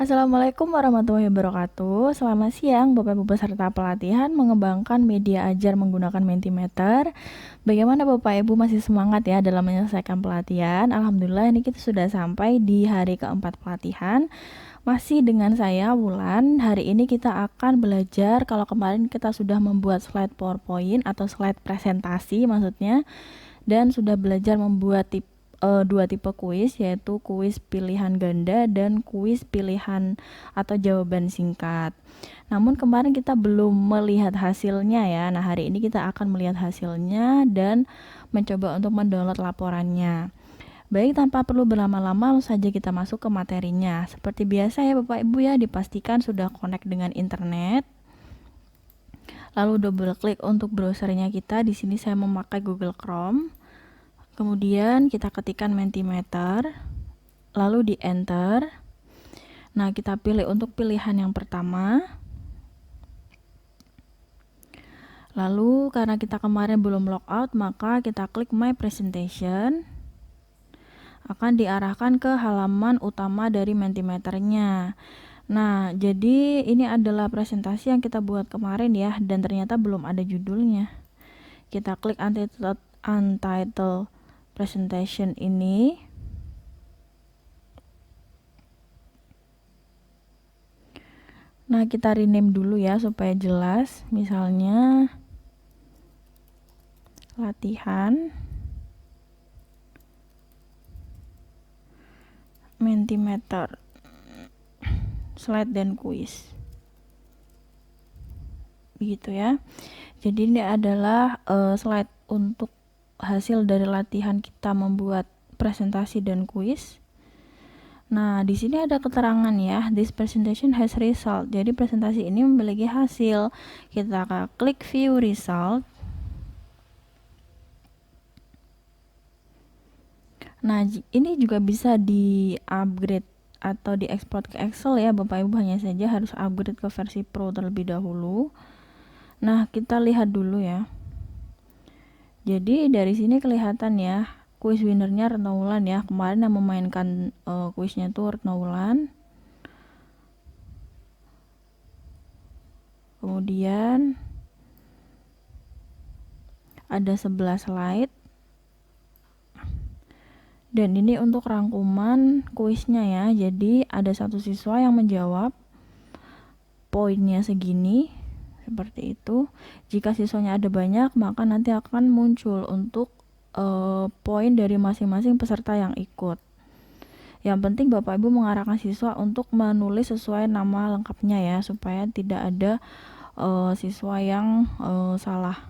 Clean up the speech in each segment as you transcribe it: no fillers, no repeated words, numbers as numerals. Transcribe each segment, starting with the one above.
Assalamualaikum warahmatullahi wabarakatuh. Selamat siang Bapak Ibu peserta pelatihan mengembangkan media ajar menggunakan Mentimeter. Bagaimana Bapak Ibu masih semangat ya dalam menyelesaikan pelatihan? Alhamdulillah ini kita sudah sampai di hari keempat pelatihan. Masih dengan saya Wulan. Hari ini kita akan belajar, kalau kemarin kita sudah membuat slide PowerPoint atau slide presentasi maksudnya, dan sudah belajar membuat dua tipe kuis, yaitu kuis pilihan ganda dan kuis pilihan atau jawaban singkat. Namun kemarin kita belum melihat hasilnya ya. Nah, hari ini kita akan melihat hasilnya dan mencoba untuk mendownload laporannya. Baik, tanpa perlu berlama-lama, langsung saja kita masuk ke materinya. Seperti biasa ya Bapak Ibu ya, dipastikan sudah connect dengan internet. Lalu double klik untuk browsernya kita. Di sini saya memakai Google Chrome. Kemudian kita ketikkan Mentimeter, lalu di enter. Nah, kita pilih untuk pilihan yang pertama. Lalu karena kita kemarin belum logout, maka kita klik My Presentation. Akan diarahkan ke halaman utama dari Mentimeternya. Nah, jadi ini adalah presentasi yang kita buat kemarin ya, dan ternyata belum ada judulnya. Kita klik Untitled Presentation ini. Nah, kita rename dulu ya supaya jelas. Misalnya latihan Mentimeter slide dan kuis. Begitu ya. Jadi ini adalah slide untuk hasil dari latihan kita membuat presentasi dan kuis. Nah, di sini ada keterangan ya, this presentation has result. Jadi presentasi ini memiliki hasil. Kita klik view result. Nah, ini juga bisa di-upgrade atau diekspor ke Excel ya Bapak Ibu, hanya saja harus upgrade ke versi Pro terlebih dahulu. Nah, kita lihat dulu ya. Jadi dari sini kelihatan ya, kuis winnernya Retno Wulan ya. Kemarin yang memainkan kuisnya tuh Retno Wulan. Kemudian ada 11 slide. Dan ini untuk rangkuman kuisnya ya. Jadi ada satu siswa yang menjawab, poinnya segini, seperti itu. Jika siswanya ada banyak, maka nanti akan muncul untuk poin dari masing-masing peserta yang ikut. Yang penting Bapak Ibu mengarahkan siswa untuk menulis sesuai nama lengkapnya ya, supaya tidak ada siswa yang salah.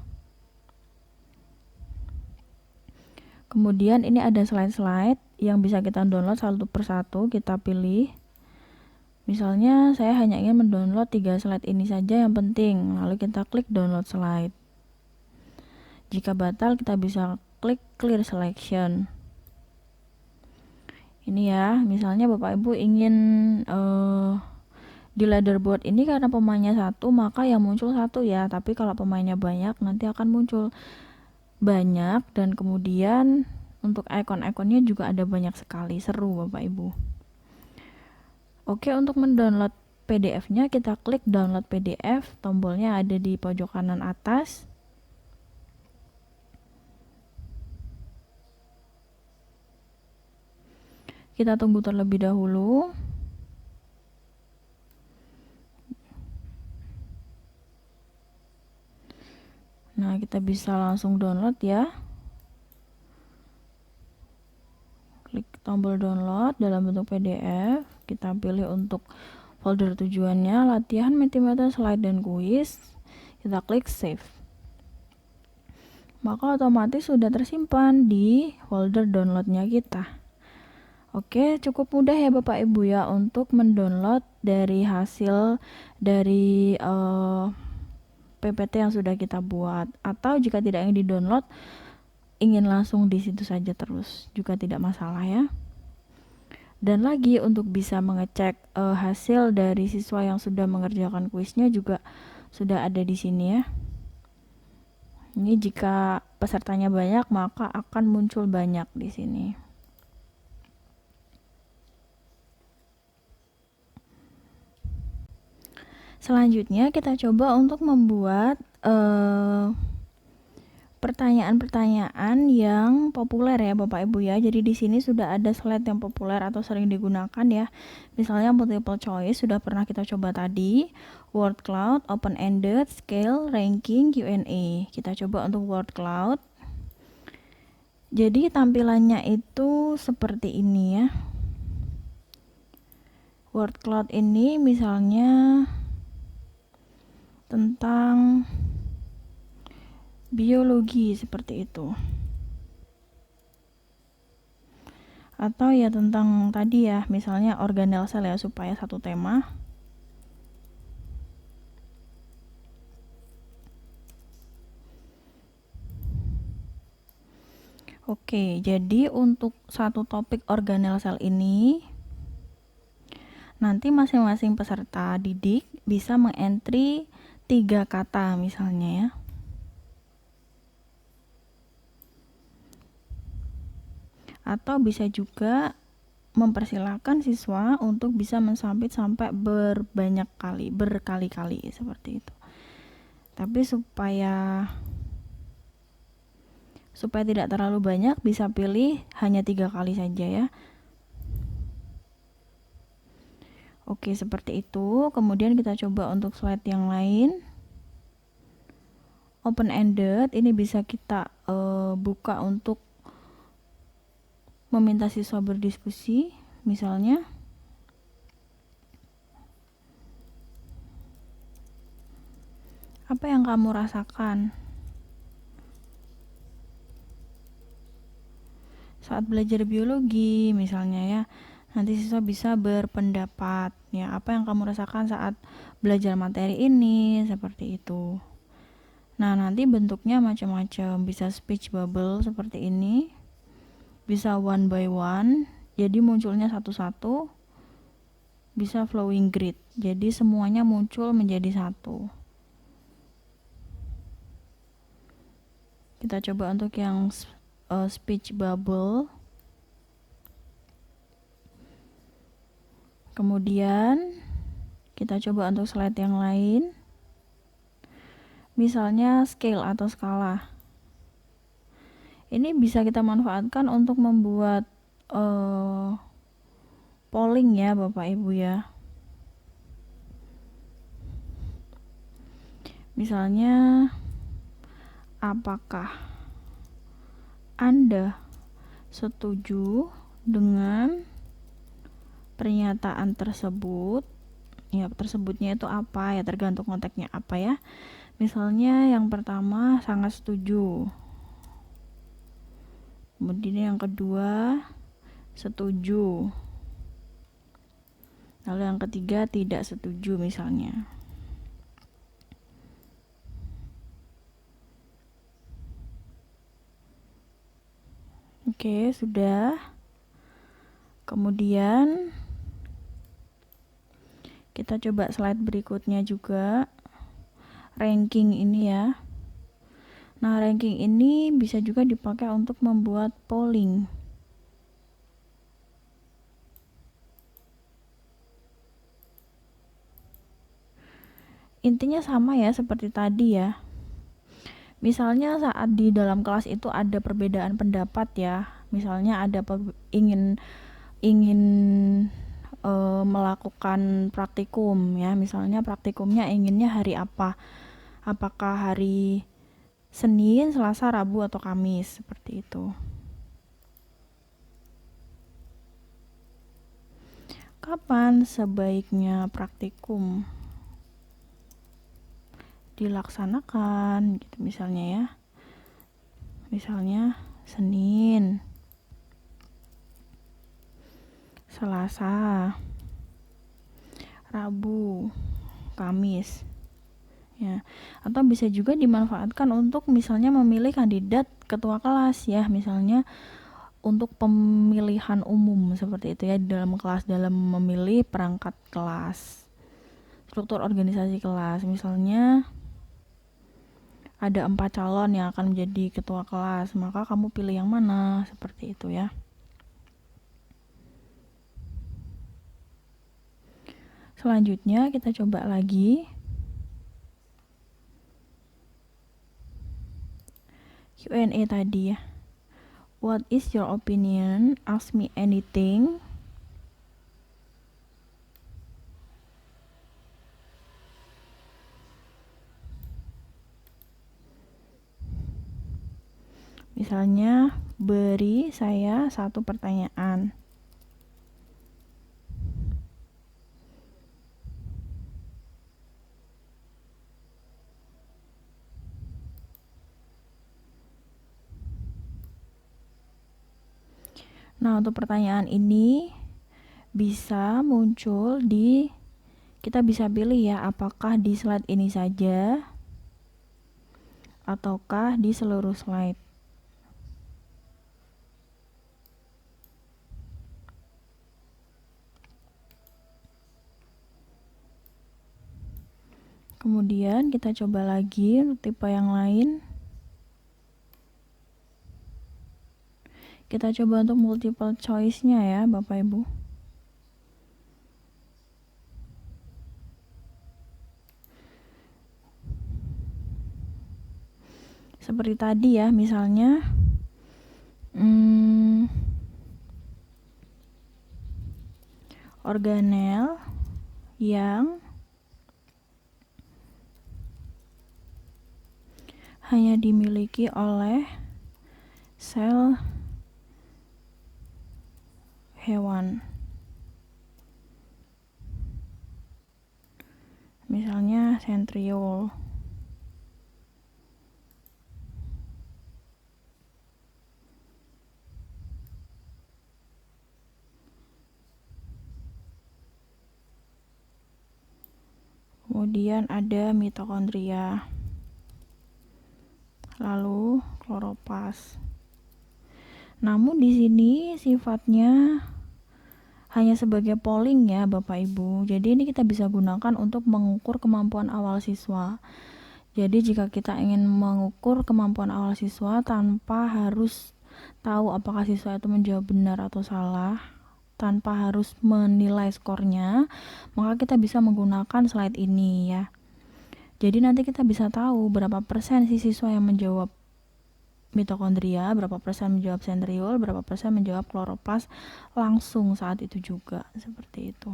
Kemudian ini ada slide-slide yang bisa kita download satu persatu. Kita pilih. Misalnya saya hanya ingin mendownload 3 slide ini saja yang penting. Lalu kita klik download slide. Jika batal kita bisa klik clear selection. Ini ya, misalnya Bapak Ibu ingin di leaderboard ini karena pemainnya satu, maka yang muncul satu ya. Tapi kalau pemainnya banyak nanti akan muncul banyak, dan kemudian untuk ikon-ikonnya juga ada banyak sekali. Seru Bapak Ibu. Oke, untuk mendownload PDF-nya kita klik download PDF, tombolnya ada di pojok kanan atas. Kita tunggu terlebih dahulu. Nah, kita bisa langsung download ya. Klik tombol download dalam bentuk PDF. Kita pilih untuk folder tujuannya, latihan Mentimeter slide dan kuis. Kita klik save. Maka otomatis sudah tersimpan di folder downloadnya kita. Oke, cukup mudah ya Bapak Ibu ya untuk mendownload dari hasil dari PPT yang sudah kita buat. Atau jika tidak ingin di-download, ingin langsung di situ saja terus, juga tidak masalah ya. Dan lagi untuk bisa mengecek hasil dari siswa yang sudah mengerjakan kuisnya juga sudah ada di sini ya. Ini jika pesertanya banyak maka akan muncul banyak di sini. Selanjutnya kita coba untuk membuat pertanyaan-pertanyaan yang populer ya Bapak Ibu ya. Jadi di sini sudah ada slide yang populer atau sering digunakan ya. Misalnya multiple choice sudah pernah kita coba tadi, word cloud, open ended, scale, ranking, Q&A. Kita coba untuk word cloud. Jadi tampilannya itu seperti ini ya. Word cloud ini misalnya tentang biologi seperti itu. Atau ya tentang tadi ya, misalnya organel sel ya, supaya satu tema. Oke, jadi untuk satu topik organel sel ini nanti masing-masing peserta didik bisa mengentry 3 kata misalnya ya. Atau bisa juga mempersilahkan siswa untuk bisa mensubmit sampai berkali-kali seperti itu. Tapi supaya tidak terlalu banyak, bisa pilih hanya 3 kali saja ya. Oke, seperti itu. Kemudian kita coba untuk slide yang lain. Open ended ini bisa kita buka untuk meminta siswa berdiskusi, misalnya apa yang kamu rasakan saat belajar biologi misalnya ya. Nanti siswa bisa berpendapat ya, apa yang kamu rasakan saat belajar materi ini, seperti itu. Nah, nanti bentuknya macam-macam, bisa speech bubble seperti ini, bisa one by one, jadi munculnya satu-satu, bisa flowing grid, jadi semuanya muncul menjadi satu. Kita coba untuk yang speech bubble. Kemudian kita coba untuk slide yang lain, misalnya scale atau skala. Ini bisa kita manfaatkan untuk membuat polling ya Bapak Ibu ya. Misalnya, apakah Anda setuju dengan pernyataan tersebut? Ya, tersebutnya itu apa ya, tergantung konteksnya apa ya. Misalnya yang pertama sangat setuju. Kemudian yang kedua setuju. Lalu yang ketiga tidak setuju misalnya. Oke, sudah. Kemudian kita coba slide berikutnya juga. Ranking ini ya. Nah, ranking ini bisa juga dipakai untuk membuat polling. Intinya sama ya seperti tadi ya. Misalnya saat di dalam kelas itu ada perbedaan pendapat ya. Misalnya ada ingin melakukan praktikum ya. Misalnya praktikumnya inginnya hari apa? Apakah hari Senin, Selasa, Rabu, atau Kamis, seperti itu. Kapan sebaiknya praktikum dilaksanakan gitu misalnya ya. Misalnya Senin, Selasa, Rabu, Kamis ya. Atau bisa juga dimanfaatkan untuk misalnya memilih kandidat ketua kelas ya, misalnya untuk pemilihan umum seperti itu ya, di dalam kelas, dalam memilih perangkat kelas, struktur organisasi kelas. Misalnya ada 4 calon yang akan menjadi ketua kelas, maka kamu pilih yang mana, seperti itu ya. Selanjutnya kita coba lagi. Q&A tadi ya. What is your opinion? Ask me anything. Misalnya, beri saya satu pertanyaan. Nah, untuk pertanyaan ini bisa muncul kita bisa pilih ya, apakah di slide ini saja ataukah di seluruh slide. Kemudian kita coba lagi tipe yang lain. Kita coba untuk multiple choice-nya ya, Bapak Ibu. Seperti tadi ya, misalnya organel yang hanya dimiliki oleh sel hewan. Misalnya centriole. Kemudian ada mitokondria. Lalu kloroplas. Namun di sini sifatnya hanya sebagai polling ya Bapak Ibu. Jadi ini kita bisa gunakan untuk mengukur kemampuan awal siswa. Jadi jika kita ingin mengukur kemampuan awal siswa tanpa harus tahu apakah siswa itu menjawab benar atau salah, tanpa harus menilai skornya, maka kita bisa menggunakan slide ini ya. Jadi nanti kita bisa tahu berapa persen siswa yang menjawab mitokondria, berapa persen menjawab centriole, berapa persen menjawab kloroplas langsung saat itu juga, seperti itu.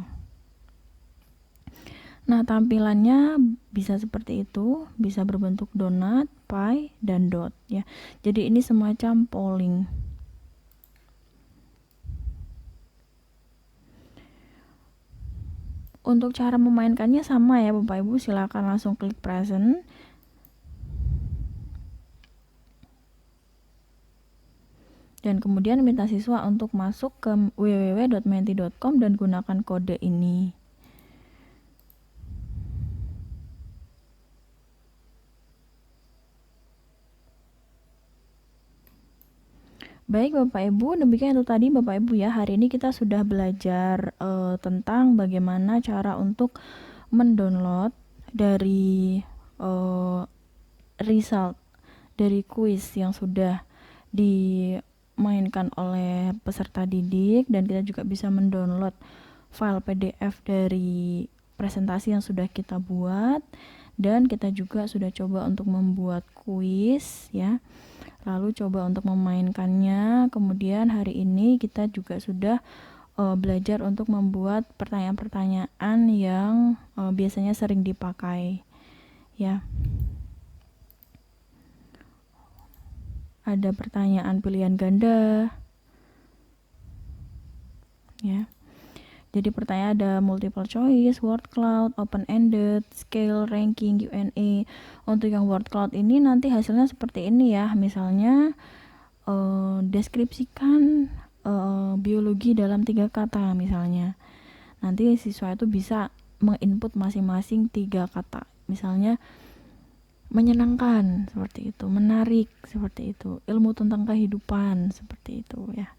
Nah, tampilannya bisa seperti itu, bisa berbentuk donat, pie, dan dot ya. Jadi ini semacam polling. Untuk cara memainkannya sama ya Bapak Ibu, silakan langsung klik present. Dan kemudian minta siswa untuk masuk ke www.menti.com dan gunakan kode ini. Baik Bapak Ibu, demikian itu tadi Bapak Ibu ya. Hari ini kita sudah belajar tentang bagaimana cara untuk mendownload dari result dari kuis yang sudah dimainkan oleh peserta didik, dan kita juga bisa mendownload file PDF dari presentasi yang sudah kita buat, dan kita juga sudah coba untuk membuat kuis ya. Lalu coba untuk memainkannya. Kemudian hari ini kita juga sudah belajar untuk membuat pertanyaan-pertanyaan yang biasanya sering dipakai ya. Ada pertanyaan pilihan ganda ya. Jadi pertanyaan ada multiple choice, word cloud, open ended, scale, ranking, Q&A. Untuk yang word cloud ini nanti hasilnya seperti ini ya. Misalnya deskripsikan biologi dalam 3 kata misalnya. Nanti siswa itu bisa menginput masing-masing 3 kata. Misalnya menyenangkan seperti itu, menarik seperti itu, ilmu tentang kehidupan seperti itu ya,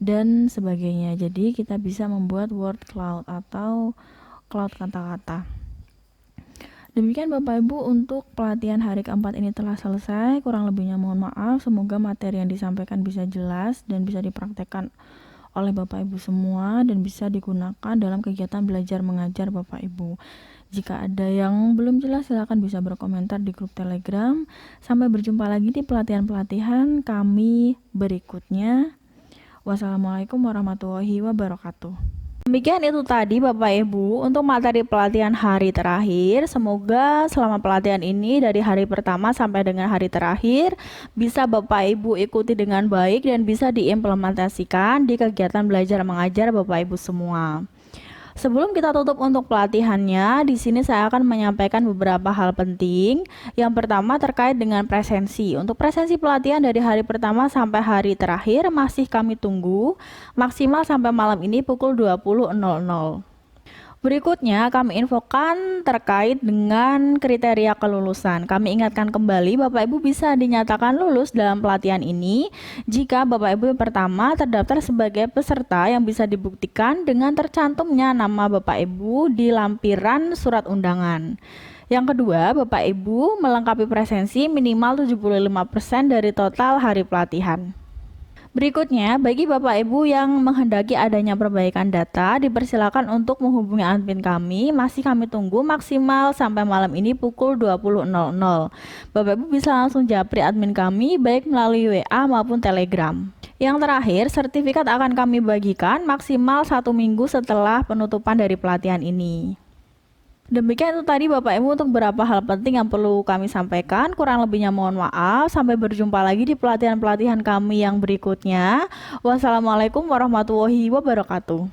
dan sebagainya. Jadi kita bisa membuat word cloud atau cloud kata-kata. Demikian Bapak Ibu, untuk pelatihan hari keempat ini telah selesai. Kurang lebihnya mohon maaf. Semoga materi yang disampaikan bisa jelas dan bisa dipraktekkan oleh Bapak Ibu semua dan bisa digunakan dalam kegiatan belajar mengajar Bapak Ibu. Jika ada yang belum jelas silahkan bisa berkomentar di grup Telegram. Sampai berjumpa lagi di pelatihan-pelatihan kami berikutnya. Wassalamualaikum warahmatullahi wabarakatuh. Demikian itu tadi Bapak Ibu untuk materi pelatihan hari terakhir. Semoga selama pelatihan ini dari hari pertama sampai dengan hari terakhir bisa Bapak Ibu ikuti dengan baik dan bisa diimplementasikan di kegiatan belajar mengajar Bapak Ibu semua. Sebelum kita tutup untuk pelatihannya, di sini saya akan menyampaikan beberapa hal penting. Yang pertama terkait dengan presensi. Untuk presensi pelatihan dari hari pertama sampai hari terakhir masih kami tunggu, maksimal sampai malam ini pukul 20.00. Berikutnya kami infokan terkait dengan kriteria kelulusan. Kami ingatkan kembali Bapak Ibu bisa dinyatakan lulus dalam pelatihan ini jika Bapak Ibu yang pertama terdaftar sebagai peserta yang bisa dibuktikan dengan tercantumnya nama Bapak Ibu di lampiran surat undangan. Yang kedua, Bapak Ibu melengkapi presensi minimal 75% dari total hari pelatihan. Berikutnya, bagi Bapak Ibu yang menghendaki adanya perbaikan data, dipersilakan untuk menghubungi admin kami. Masih kami tunggu maksimal sampai malam ini pukul 20.00. Bapak Ibu bisa langsung japri admin kami baik melalui WA maupun Telegram. Yang terakhir, sertifikat akan kami bagikan maksimal 1 minggu setelah penutupan dari pelatihan ini. Demikian itu tadi Bapak Ibu untuk beberapa hal penting yang perlu kami sampaikan. Kurang lebihnya mohon maaf. Sampai berjumpa lagi di pelatihan-pelatihan kami yang berikutnya. Wassalamualaikum warahmatullahi wabarakatuh.